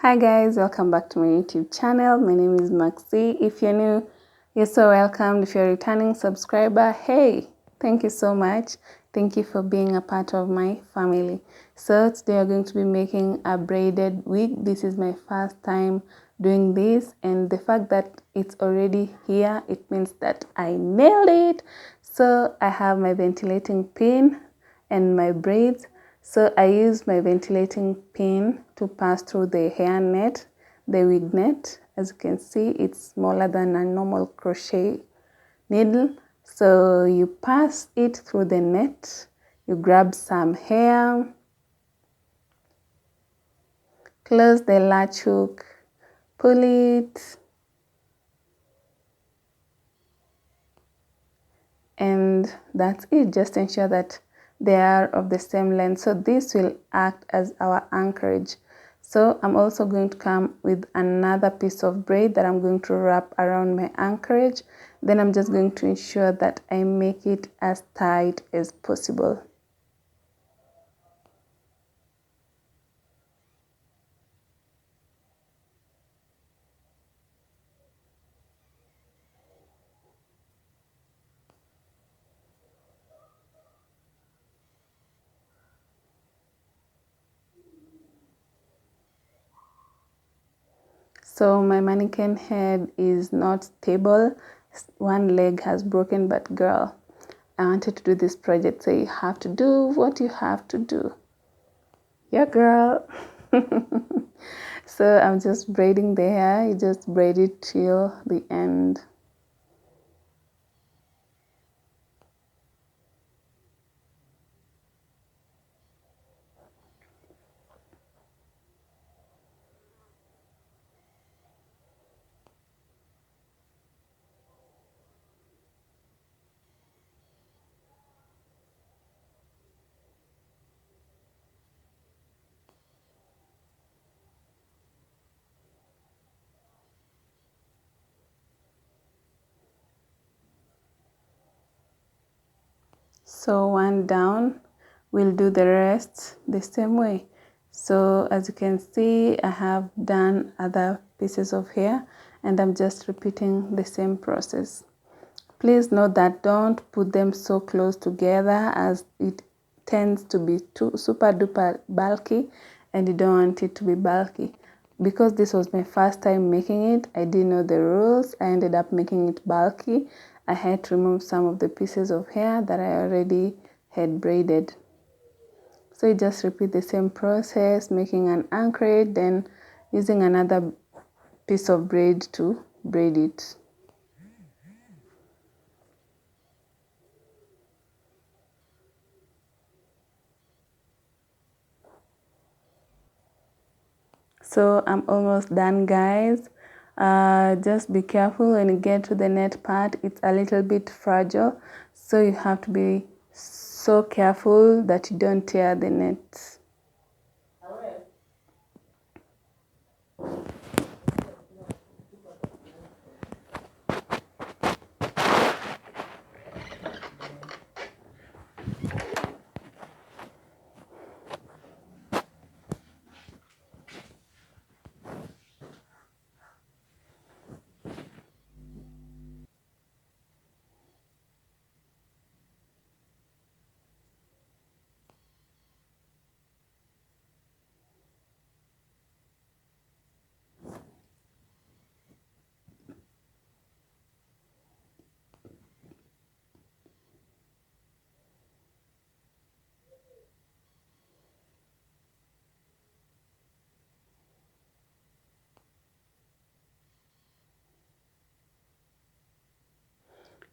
Hi guys, welcome back to my YouTube channel. My name is Maxi. If you're new, you're so welcome. If you're a returning subscriber, hey, thank you so much. Thank you for being a part of my family. So today we're going to be making a braided wig. This is my first time doing this, and the fact that it's already here, it means that I nailed it. So I have my ventilating pin and my braids. So I use my ventilating pin to pass through the hair net, the wig net. As you can see, it's smaller than a normal crochet needle. So you pass it through the net, you grab some hair, close the latch hook, pull it, and that's it. Just ensure that they are of the same length. So this will act as our anchorage. So I'm also going to come with another piece of braid that I'm going to wrap around my anchorage. Then I'm just going to ensure that I make it as tight as possible. So my mannequin head is not stable. One leg has broken, but girl, I wanted to do this project, so you have to do what you have to do. Yeah, girl. So I'm just braiding the hair. You just braid it till the end. So one down, we'll do the rest the same way. So as you can see, I have done other pieces of hair and I'm just repeating the same process. Please note that don't put them so close together, as it tends to be too super duper bulky and you don't want it to be bulky. Because this was my first time making it, I didn't know the rules. I ended up making it bulky. I had to remove some of the pieces of hair that I already had braided. So you just repeat the same process, making an anchorage, then using another piece of braid to braid it. So I'm almost done, guys. Just be careful when you get to the net part. It's a little bit fragile, so you have to be so careful that you don't tear the net.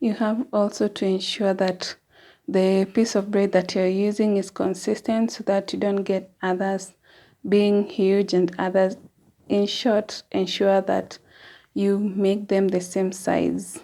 You have also to ensure that the piece of braid that you're using is consistent so that you don't get others being huge and others. In short, ensure that you make them the same size.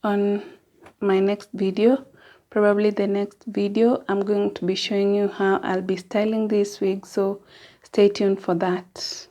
on my next video. Probably the next video I'm going to be showing you how I'll be styling this wig, so stay tuned for that.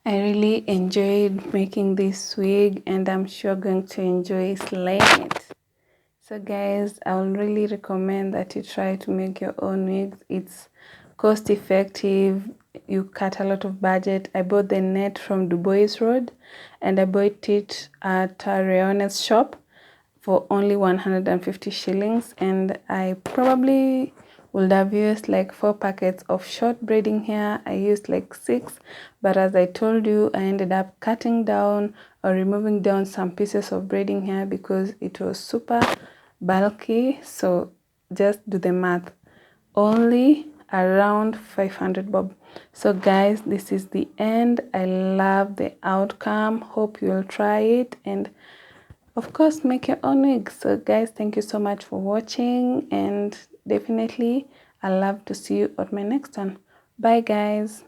I really enjoyed making this wig, and I'm sure going to enjoy slaying it. So guys, I would really recommend that you try to make your own wigs. It's cost effective. You cut a lot of budget. I bought the net from Dubois Road, and I bought it at Reone's shop for only 150 shillings, and I probably would have used like 4 packets of short braiding hair. I used like 6, but as I told you, I ended up cutting down or removing down some pieces of braiding hair because it was super bulky. So just do the math, only around 500 bob. So guys, this is the end. I love the outcome. Hope you'll try it, and of course make your own wig. So guys, thank you so much for watching, and definitely I love to see you on my next one. Bye guys.